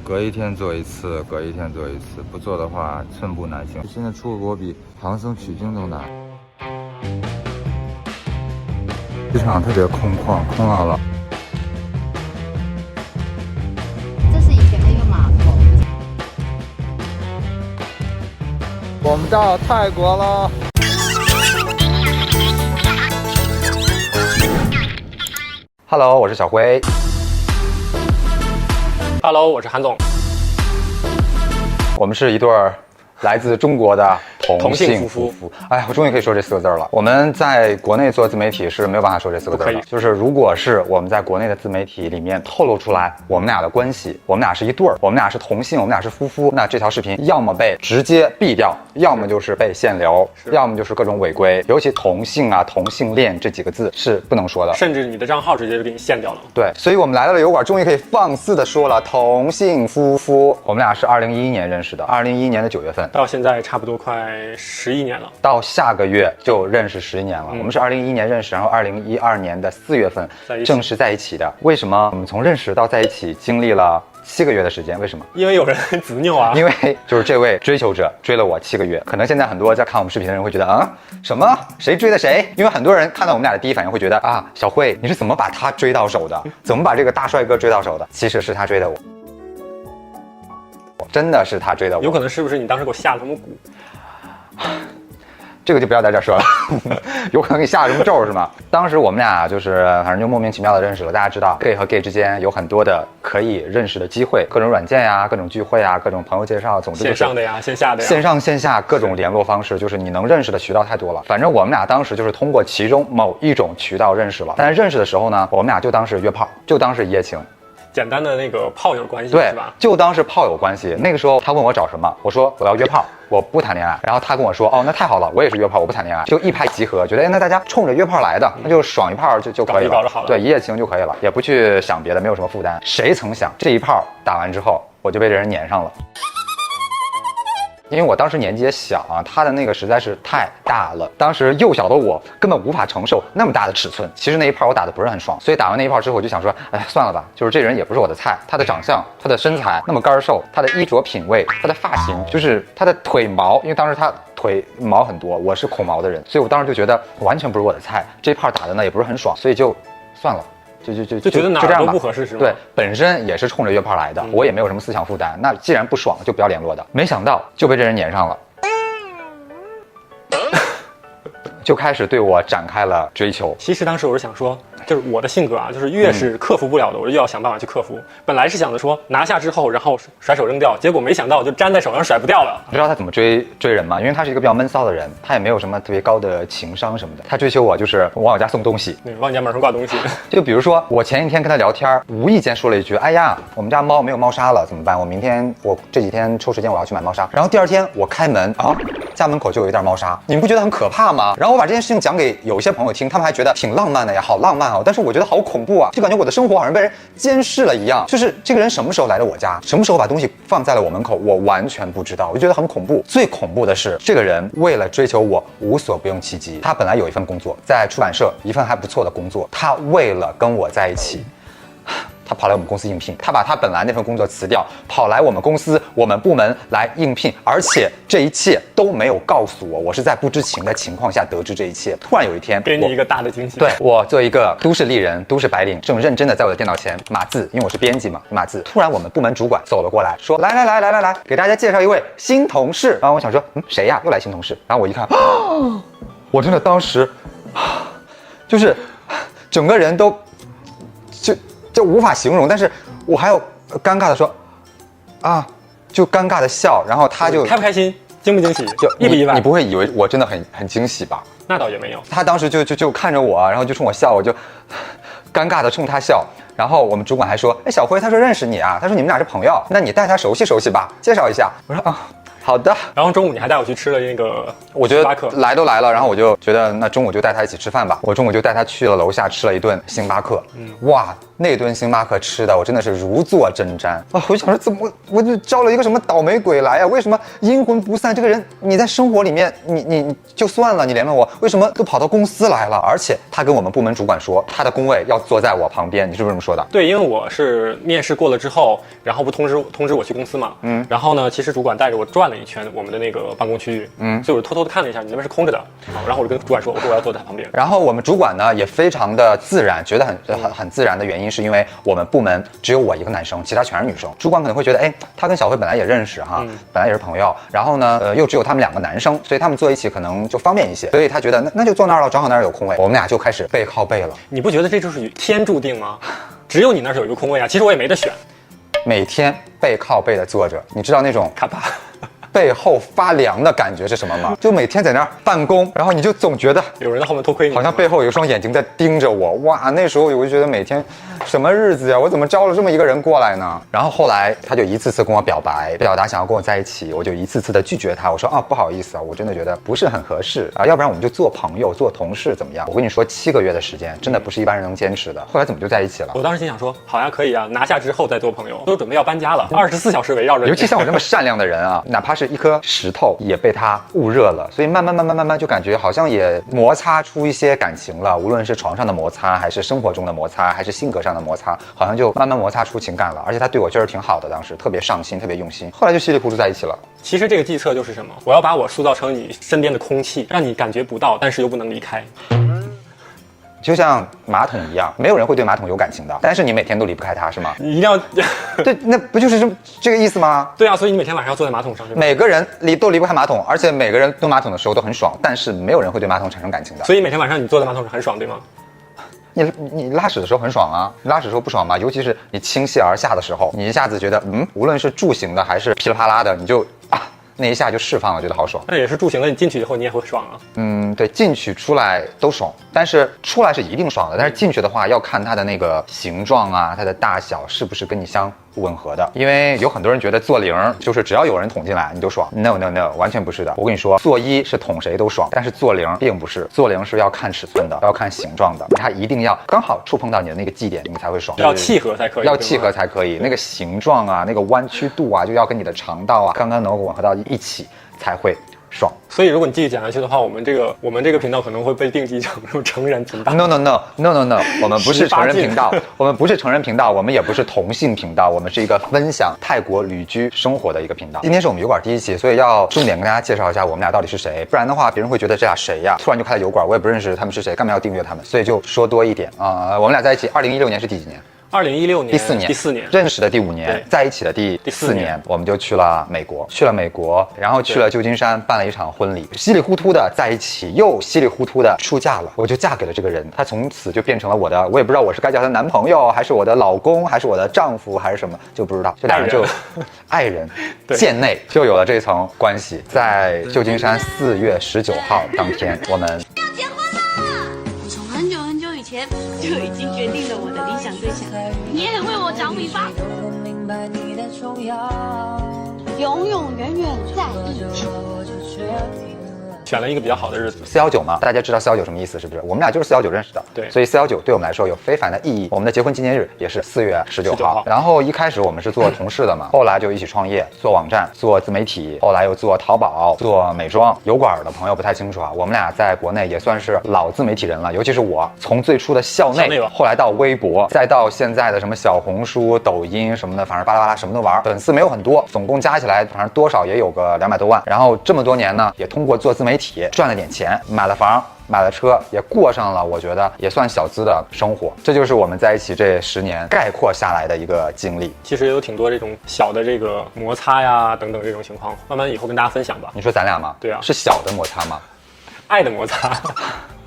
隔一天做一次，隔一天做一次，不做的话寸步难行。现在出国比唐僧取经都难。机场特别空旷，空落落。这是以前的一个码头。我们到泰国了。Hello， 我是小辉。Hello， 我是韩总。我们是一对来自中国的同性夫妇。哎，我终于可以说这4个字了。我们在国内做自媒体是没有办法说这4个字的。就是如果是我们在国内的自媒体里面透露出来我们俩的关系，我们俩是一对儿，我们俩是同性，我们俩是夫妇，那这条视频要么被直接毙掉，要么就是被限流，要么就是各种违规。尤其同性啊、同性恋这几个字是不能说的，甚至你的账号直接就给你限掉了。对，所以我们来到了油管，终于可以放肆的说了，同性夫妇。我们俩是2011年认识的，2011年的9月份，到现在差不多快11年了，到下个月就认识11年了。我们是2011年认识，然后2012年的4月份正式在一起的。为什么我们从认识到在一起经历了7个月的时间？为什么？因为有人执拗啊！因为就是这位追求者追了我7个月。可能现在很多在看我们视频的人会觉得什么谁追的谁？因为很多人看到我们俩的第一反应会觉得小慧你是怎么把他追到手的？怎么把这个大帅哥追到手的？其实是他追的我，真的是他追的我。有可能是不是你当时给我下了什么蛊？这个就不要在这说了，有可能给你下了什么咒是吗？当时我们俩就是反正就莫名其妙的认识了。大家知道 gay 和 gay 之间有很多的可以认识的机会，各种软件呀、各种聚会啊、各种朋友介绍，总之就是线上的呀、线下的呀，线上线下各种联络方式，就是你能认识的渠道太多了。反正我们俩当时就是通过其中某一种渠道认识了，但是认识的时候呢，我们俩就当是约炮，就当是一夜情。简单的那个炮友关系，对，是吧？就当是炮友关系。那个时候他问我找什么，我说我要约炮，我不谈恋爱。然后他跟我说，那太好了，我也是约炮，我不谈恋爱，就一拍即合，觉得那大家冲着约炮来的，那就爽一炮就可以了，搞着好了，对，一夜情就可以了，也不去想别的，没有什么负担。谁曾想这一炮打完之后，我就被这人撵上了。因为我当时年纪也小他的那个实在是太大了，当时幼小的我根本无法承受那么大的尺寸。其实那一炮我打的不是很爽，所以打完那一炮之后我就想说，算了吧，就是这人也不是我的菜，他的长相、他的身材那么干瘦，他的衣着品味、他的发型，就是他的腿毛，因为当时他腿毛很多，我是恐毛的人，所以我当时就觉得完全不是我的菜，这一炮打的呢也不是很爽，所以就算了。就觉得哪儿都不合适是吗？对，本身也是冲着约炮来的，我也没有什么思想负担。那既然不爽，就不要联络的。没想到就被这人撵上了，就开始对我展开了追求。其实当时我是想说，就是我的性格就是越是克服不了的，我就要想办法去克服。本来是想着说拿下之后，然后甩手扔掉，结果没想到就粘在手上甩不掉了。你知道他怎么追人吗？因为他是一个比较闷骚的人，他也没有什么特别高的情商什么的。他追求我就是往我家送东西，往你家门上挂东西。就比如说我前一天跟他聊天，无意间说了一句，哎呀，我们家猫没有猫砂了，怎么办？我这几天抽时间我要去买猫砂。然后第2天我开门家门口就有一袋猫砂，你们不觉得很可怕吗？然后我把这件事情讲给有一些朋友听，他们还觉得挺浪漫的呀，好浪漫但是我觉得好恐怖就感觉我的生活好像被人监视了一样。就是这个人什么时候来的我家，什么时候把东西放在了我门口，我完全不知道，我就觉得很恐怖。最恐怖的是，这个人为了追求我无所不用其极。他本来有一份工作，在出版社，一份还不错的工作，他为了跟我在一起，他跑来我们公司应聘，他把他本来那份工作辞掉，跑来我们公司我们部门来应聘，而且这一切都没有告诉我，我是在不知情的情况下得知这一切。突然有一天，给你一个大的惊喜。对，我作为一个都市丽人、都市白领，正认真的在我的电脑前码字，因为我是编辑嘛，码字。突然我们部门主管走了过来，说来，给大家介绍一位新同事。然后我想说，谁呀？又来新同事。然后我一看，我真的当时就是整个人都就无法形容，但是我还有尴尬的说就尴尬的笑，然后他就开不开心，惊不惊喜，就意不意外？你不会以为我真的很惊喜吧？那倒也没有。他当时就看着我，然后就冲我笑，我就尴尬的冲他笑。然后我们主管还说，小辉，他说认识你啊，他说你们俩是朋友，那你带他熟悉熟悉吧，介绍一下。我说好的。然后中午你还带我去吃了那个我觉得星巴克，来都来了，然后我就觉得那中午就带他一起吃饭吧。我中午就带他去了楼下吃了一顿星巴克。哇，那顿星巴克吃的我真的是如坐针毡啊！我就想说怎么我就招了一个什么倒霉鬼来啊？为什么阴魂不散？这个人你在生活里面你就算了，你联络我，为什么都跑到公司来了？而且他跟我们部门主管说他的工位要坐在我旁边，你是不是这么说的？对，因为我是面试过了之后，然后不通知我去公司嘛，然后呢，其实主管带着我转了一圈我们的那个办公区域，所以我就偷偷的看了一下，你那边是空着的，然后我就跟主管说，我说我要坐在他旁边。然后我们主管呢也非常的自然，觉得很自然的原因是因为我们部门只有我一个男生，其他全是女生。主管可能会觉得，哎，他跟小慧本来也认识哈，本来也是朋友，然后呢，又只有他们2个男生，所以他们坐一起可能就方便一些，所以他觉得那就坐那儿了，正好那儿有空位，我们俩就开始背靠背了。你不觉得这就是天注定吗？只有你那儿有一个空位啊，其实我也没得选。每天背靠背的坐着，你知道那种咔吧。背后发凉的感觉是什么吗？就每天在那儿办公，然后你就总觉得有人在后面偷窥你，好像背后有一双眼睛在盯着我。哇，那时候我就觉得每天什么日子呀，我怎么招了这么一个人过来呢？然后后来他就一次次跟我表白，表达想要跟我在一起，我就一次次的拒绝他。我说啊，不好意思啊，我真的觉得不是很合适啊，要不然我们就做朋友、做同事怎么样？我跟你说，7个月的时间真的不是一般人能坚持的。后来怎么就在一起了？我当时心想说，好呀，可以啊，拿下之后再做朋友，都准备要搬家了，24小时围绕着你。尤其像我这么善良的人啊，哪怕是一颗石头也被他焐热了，所以慢慢就感觉好像也摩擦出一些感情了，无论是床上的摩擦，还是生活中的摩擦，还是性格上的摩擦，好像就慢慢摩擦出情感了。而且他对我确实挺好的，当时特别上心，特别用心，后来就稀里糊涂在一起了。其实这个计策就是什么？我要把我塑造成你身边的空气，让你感觉不到，但是又不能离开。就像马桶一样，没有人会对马桶有感情的，但是你每天都离不开它，是吗？你一定要对，那不就是这个意思吗？对啊，所以你每天晚上要坐在马桶上，每个人都离不开马桶，而且每个人蹲马桶的时候都很爽，但是没有人会对马桶产生感情的。所以每天晚上你坐在马桶上很爽，对吗？你拉屎的时候很爽啊，你拉屎的时候不爽吗？尤其是你倾泻而下的时候，你一下子觉得无论是助行的还是噼里啪啦的，你就那一下就释放了，觉得好爽。那也是助行的，你进去以后你也会爽啊。对，进去出来都爽，但是出来是一定爽的，但是进去的话要看它的那个形状啊，它的大小是不是跟你相吻合的。因为有很多人觉得做零就是只要有人捅进来你就爽 ，no， 完全不是的。我跟你说，做1是捅谁都爽，但是做0并不是，做0是要看尺寸的，要看形状的，它一定要刚好触碰到你的那个基点，你才会爽。要契合才可以，要契合才可以，那个形状啊，那个弯曲度啊，就要跟你的肠道啊刚刚能够吻合到一起才会爽。所以如果你继续讲下去的话，我们这个频道可能会被定义成这种成人频道。No， 我们不是成人频道，我们不是成人频道，我们也不是同性频道，我们是一个分享泰国旅居生活的一个频道。今天是我们油管第1期，所以要重点跟大家介绍一下我们俩到底是谁，不然的话别人会觉得这俩谁呀？突然就开了油管，我也不认识他们是谁，干嘛要订阅他们？所以就说多一点啊。我们俩在一起2016年是第几年？2016年第四年认识的第5年，在一起的第4年，我们就去了美国，然后去了旧金山办了一场婚礼，稀里糊涂的在一起，又稀里糊涂的出嫁了，我就嫁给了这个人，他从此就变成了我的，我也不知道我是该叫他男朋友，还是我的老公，还是我的丈夫，还是什么，就不知道，这俩人就爱人贱内就有了这层关系。在旧金山4月19号当天，我们要结婚了！我从很久以前就已经决定了我的理想对象，你也很为我着迷吧？永永远远在一起。选了一个比较好的日子，419嘛，大家知道419什么意思是不是？我们俩就是419认识的，对，所以419对我们来说有非凡的意义。我们的结婚纪念日也是4月19号。然后一开始我们是做同事的嘛，后来就一起创业，做网站，做自媒体，后来又做淘宝，做美妆。油管的朋友不太清楚啊，我们俩在国内也算是老自媒体人了，尤其是我，从最初的校内，后来到微博，再到现在的什么小红书、抖音什么的，反正巴拉巴拉什么都玩。粉丝没有很多，总共加起来反正多少也有个200多万。然后这么多年呢，也通过做自媒体赚了点钱，买了房，买了车，也过上了我觉得也算小资的生活。这就是我们在一起这10年概括下来的一个经历。其实也有挺多这种小的这个摩擦呀等等这种情况，慢慢以后跟大家分享吧。你说咱俩吗？对啊，是小的摩擦吗？爱的摩擦。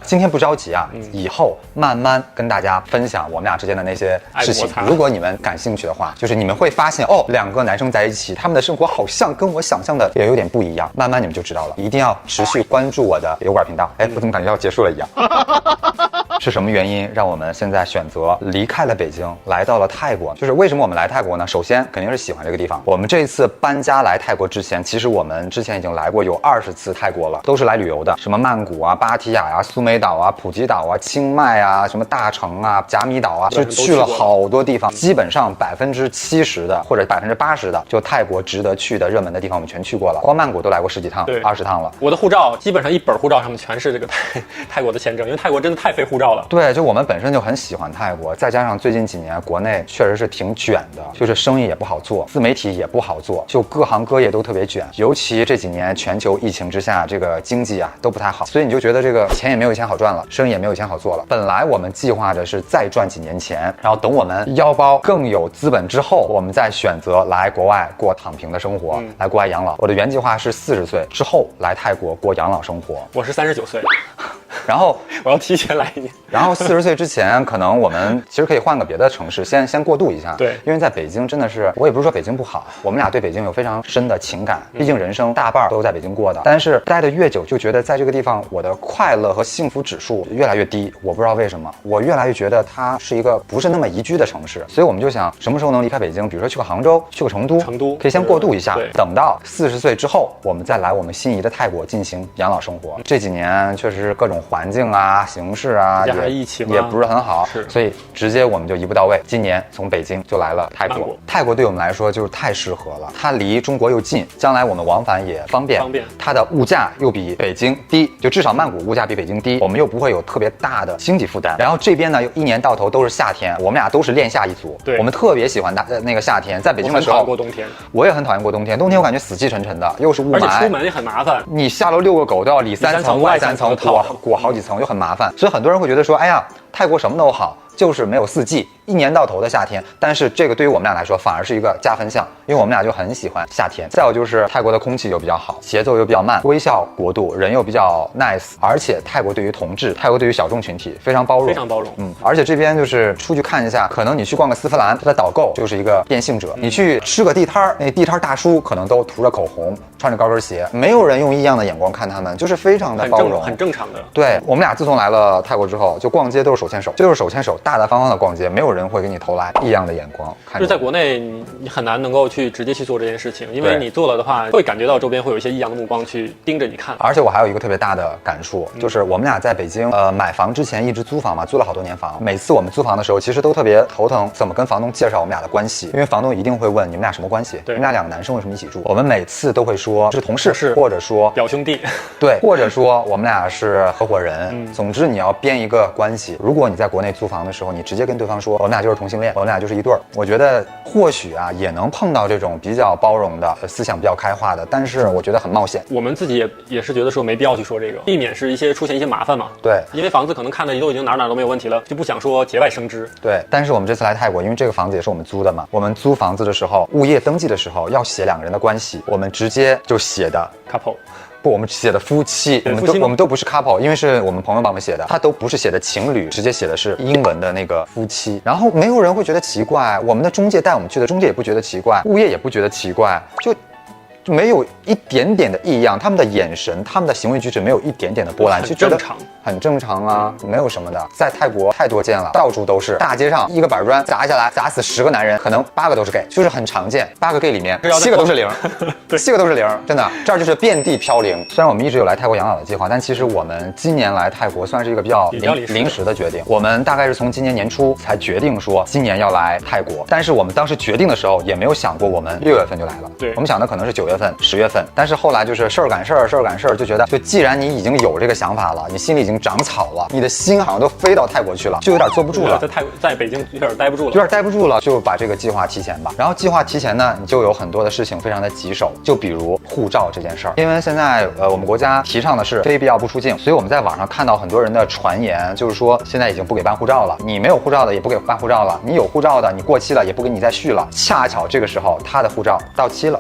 今天不着急啊，以后慢慢跟大家分享我们俩之间的那些事情。如果你们感兴趣的话，就是你们会发现哦，2个男生在一起，他们的生活好像跟我想象的也有点不一样。慢慢你们就知道了，一定要持续关注我的油管频道。哎，我怎么感觉要结束了一样？是什么原因让我们现在选择离开了北京，来到了泰国？就是为什么我们来泰国呢？首先肯定是喜欢这个地方。我们这一次搬家来泰国之前，其实我们之前已经来过有20次泰国了，都是来旅游的，什么曼谷啊、芭提雅呀、苏梅岛啊、普吉岛啊、清迈啊、什么大城啊、甲米岛啊，就去了好多地方。基本上70%的或者80%的，就泰国值得去的热门的地方我们全去过了，光曼谷都来过10几趟，20趟了。我的护照基本上一本护照上面全是这个泰国的签证，因为泰国真的太费护照了。对，就我们本身就很喜欢泰国，再加上最近几年国内确实是挺卷的，就是生意也不好做，自媒体也不好做，就各行各业都特别卷。尤其这几年全球疫情之下，这个经济啊都不太好，所以你就觉得这个钱也没有以前好赚了，生意也没有以前好做了。本来我们计划着是再赚几年钱，然后等我们腰包更有资本之后，我们再选择来国外过躺平的生活，来国外养老。我的原计划是40岁之后来泰国过养老生活。我是39岁。然后我要提前来1年，然后40岁之前，可能我们其实可以换个别的城市，先过渡一下。对，因为在北京真的是，我也不是说北京不好，我们俩对北京有非常深的情感，毕竟人生大半都在北京过的。但是待得越久，就觉得在这个地方我的快乐和幸福指数越来越低。我不知道为什么，我越来越觉得它是一个不是那么宜居的城市。所以我们就想，什么时候能离开北京？比如说去个杭州，去个成都，可以先过渡一下，等到40岁之后，我们再来我们心仪的泰国进行养老生活。这几年确实是各种环境啊、形势啊，疫情也不是很好，所以直接我们就一步到位。今年从北京就来了泰国。泰国对我们来说就是太适合了，它离中国又近，将来我们往返也方便。它的物价又比北京低，就至少曼谷物价比北京低，我们又不会有特别大的经济负担。然后这边呢又一年到头都是夏天，我们俩都是恋夏一族，我们特别喜欢那个夏天。在北京的时候，我也很讨厌过冬天，冬天我感觉死气沉沉的，又是雾霾，而且出门也很麻烦。你下楼遛个狗都要里3层外3层裹好几层，就很麻烦。所以很多人会觉得说，哎呀，泰国什么都好，就是没有4季，一年到头的夏天。但是这个对于我们俩来说反而是一个加分项，因为我们俩就很喜欢夏天。再有就是泰国的空气又比较好，节奏又比较慢，微笑国度，人又比较 nice， 而且泰国对于同志，泰国对于小众群体非常包容，而且这边就是出去看一下，可能你去逛个丝芙兰，他的导购就是一个变性者，你去吃个地摊，那地摊大叔可能都涂着口红，穿着高跟鞋，没有人用异样的眼光看他们，就是非常的包容，很正常的。对，我们俩自从来了泰国之后，就逛街都是手牵手，就是手牵手，大大方方的逛街，没有人会给你投来异样的眼光。就是在国内你很难能够去直接去做这件事情，因为你做了的话，会感觉到周边会有一些异样的目光去盯着你看。而且我还有一个特别大的感触，就是我们俩在北京买房之前一直租房嘛，租了好多年房。每次我们租房的时候，其实都特别头疼，怎么跟房东介绍我们俩的关系，因为房东一定会问你们俩什么关系，你们俩2个男生为什么一起住？我们每次都会说是同事，或者说表兄弟，对，或者说我们俩是合伙人。总之你要编一个关系。如果你在国内租房的时候，你直接跟对方说我们俩就是同性恋，我们俩就是一对儿，我觉得或许啊也能碰到这种比较包容的、思想比较开化的，但是我觉得很冒险。我们自己也是觉得说没必要去说这个，避免是出现一些麻烦嘛。对，因为房子可能看的都已经哪都没有问题了，就不想说节外生枝。对，但是我们这次来泰国，因为这个房子也是我们租的嘛，我们租房子的时候，物业登记的时候要写2个人的关系，我们直接就写的 couple。不，我们写的夫妻，我们都不是 couple， 因为是我们朋友帮我们写的，他都不是写的情侣，直接写的是英文的那个夫妻。然后没有人会觉得奇怪，我们的中介带我们去的，中介也不觉得奇怪，物业也不觉得奇怪，就没有一点点的异样，他们的眼神、他们的行为举止没有一点点的波澜，就觉得很正常啊，没有什么的。在泰国太多见了，到处都是，大街上一个板砖砸下来，砸死10个男人，可能8个都是 gay， 就是很常见。8个 gay 里面7个都是0， 7个都是0，真的，这儿就是遍地飘零。虽然我们一直有来泰国养老的计划，但其实我们今年来泰国算是一个比较临时的决定。我们大概是从今年年初才决定说今年要来泰国，但是我们当时决定的时候也没有想过我们6月份就来了，对，我们想的可能是9月份、10月份，但是后来就是事儿赶事儿，就觉得，就既然你已经有这个想法了，你心里已经长草了，你的心好像都飞到泰国去了，就有点坐不住了。在北京有点待不住了，就把这个计划提前吧。然后计划提前呢，你就有很多的事情非常的棘手，就比如护照这件事儿，因为现在我们国家提倡的是非必要不出境，所以我们在网上看到很多人的传言，就是说现在已经不给办护照了，你没有护照的也不给办护照了，你有护照的你过期了也不给你再续了。恰巧这个时候他的护照到期了。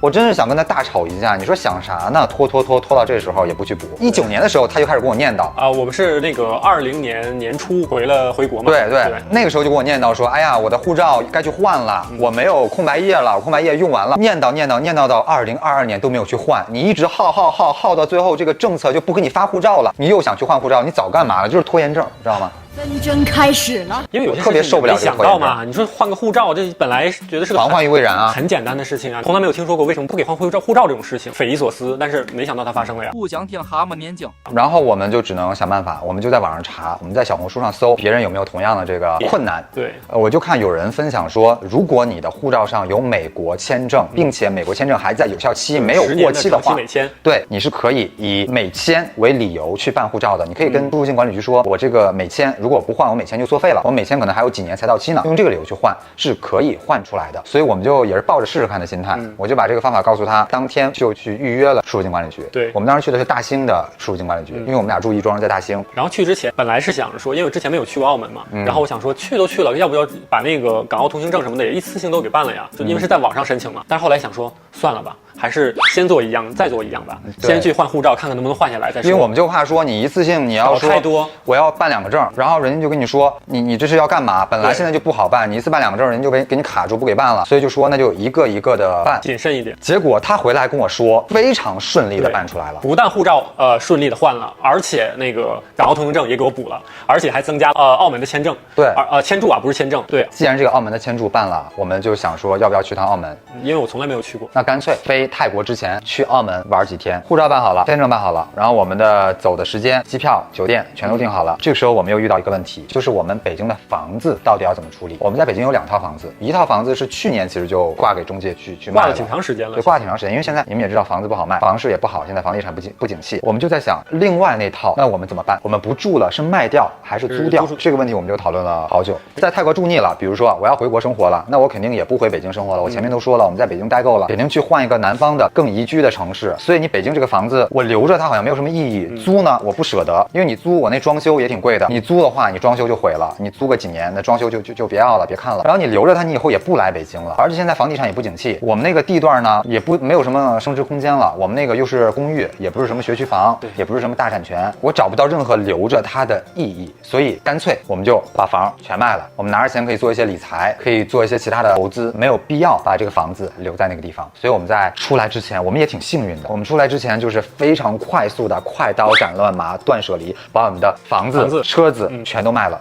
我真是想跟他大吵一架。你说想啥呢？拖到这时候也不去补。19年的时候他就开始跟我念叨啊，我们是那个20年年初回国嘛。对，那个时候就跟我念叨说，哎呀，我的护照该去换了，我没有空白页了，我空白页用完了，念叨到2022年都没有去换。你一直耗到最后，这个政策就不给你发护照了，你又想去换护照，你早干嘛了？就是拖延症，知道吗？纷争开始了，因为有些特别受不了没想到嘛。你说换个护照，这本来觉得是个防患于未然啊，很简单的事情啊，从来没有听说过为什么不给换护照这种事情，匪夷所思。但是没想到它发生了呀。不想听蛤蟆念经。然后我们就只能想办法，我们就在网上查，我们在小红书上搜别人有没有同样的这个困难。对，我就看有人分享说，如果你的护照上有美国签证，并且美国签证还在有效期，没有过期的话，美签，对，你是可以以美签为理由去办护照的。你可以跟入境管理局说，我这个美签如果不换，我美签就作废了，我美签可能还有几年才到期呢，用这个理由去换是可以换出来的。所以我们就也是抱着试试看的心态，我就把这个方法告诉他，当天就去预约了出入境管理局。对，我们当时去的是大兴的出入境管理局，因为我们俩住亦庄，在大兴。然后去之前本来是想着说，因为我之前没有去过澳门嘛，然后我想说去都去了，要不要把那个港澳通行证什么的也一次性都给办了呀？就因为是在网上申请嘛。但是后来想说算了吧，还是先做一样再做一样吧，先去换护照看看能不能换下来再说。因为我们就怕说你一次性你要说太多，我要办2个证，然后人家就跟你说你这是要干嘛？本来现在就不好办，你一次办2个证，人家就给你卡住不给办了，所以就说那就一个一个的办，谨慎一点。结果他回来跟我说非常顺利的办出来了，不但护照顺利的换了，而且那个港澳通行证也给我补了，而且还增加澳门的签证。对，签注啊，不是签证。对，既然这个澳门的签注办了，我们就想说要不要去趟澳门？因为我从来没有去过，那干脆飞泰国之前去澳门玩几天，护照办好了，签证办好了，然后我们的走的时间、机票、酒店全都订好了。这个时候我们又遇到一个问题，就是我们北京的房子到底要怎么处理？我们在北京有2套房子，一套房子是去年其实就挂给中介去卖挂了挺长时间了，对，挂了挺长时间，因为现在你们也知道房子不好卖，房市也不好，现在房地产不景气，我们就在想另外那套，那我们怎么办？我们不住了，是卖掉还是租掉？这个问题我们就讨论了好久。在泰国住腻了，比如说我要回国生活了，那我肯定也不回北京生活了。我前面都说了，我们在北京待够了，肯定去换一个南方的更宜居的城市。所以你北京这个房子，我留着它好像没有什么意义，租呢我不舍得，因为你租我那装修也挺贵的，你租的话你装修就毁了，你租个几年那装修就别要了，别看了。然后你留着它，你以后也不来北京了。而且现在房地产也不景气，我们那个地段呢也没有什么升值空间了，我们那个又是公寓，也不是什么学区房，也不是什么大产权，我找不到任何留着它的意义，所以干脆我们就把房全卖了，我们拿着钱可以做一些理财，可以做一些其他的投资，没有必要把这个房子留在那个地方。所以我们在出来之前，我们也挺幸运的，我们出来之前就是非常快速的快刀斩乱麻断舍离，把我们的房子、车子全都卖了。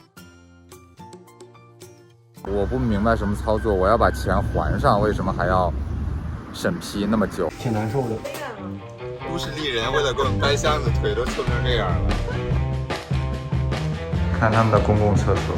我不明白什么操作，我要把钱还上，为什么还要审批那么久？挺难受的。都市丽人为了给我们搬箱子，腿都抽成这样了。看他们的公共厕所。